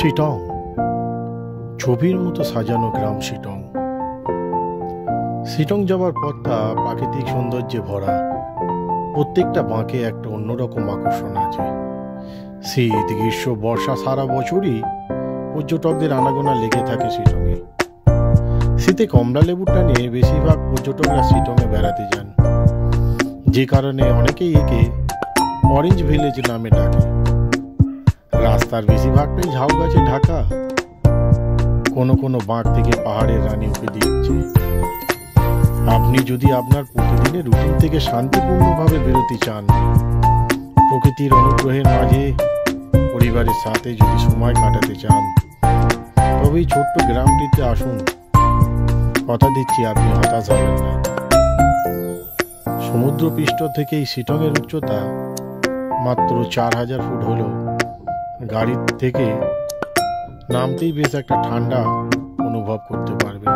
শিটং, ছবির মতো সাজানো গ্রাম শিটং। শিটং যাবার পথটা প্রাকৃতিক সৌন্দর্যে ভরা। প্রত্যেকটা বাঁকে একটা অন্যরকম আকর্ষণ আছে। শীত, গ্রীষ্ম, বর্ষা সারা বছরই পর্যটকদের আনাগোনা লেগে থাকে শিটংয়ে। শীতে কমলা লেবুর টানে বেশিরভাগ পর্যটকরা শিটংয়ে বেড়াতে যান, যে কারণে অনেকেই একে অরেঞ্জ ভিলেজ নামে ডাকে। রাস্তার বেশিরভাগটাই ঝাউ গাছে ঢাকা, কোনো কোনো বাঁক থেকে পাহাড়ের রানী উঁকি দিচ্ছে। আপনি যদি আপনার প্রতিদিনের রুটিন থেকে শান্তিপূর্ণভাবে বেরোতে চান, প্রকৃতির অনুগ্রহের মাঝে পরিবারের সাথে যদি সময় কাটাতে চান, তবে এই ছোট্ট গ্রামটিতে আসুন। কথা দিচ্ছি আপনি হতাশ হবেন না। সমুদ্রপৃষ্ঠ থেকে এই শিটংয়ের উচ্চতা মাত্র 4000 ফুট হলো। গাড়ি থেকে নামতেই বেশ একটা ঠান্ডা অনুভব করতে পারবেন।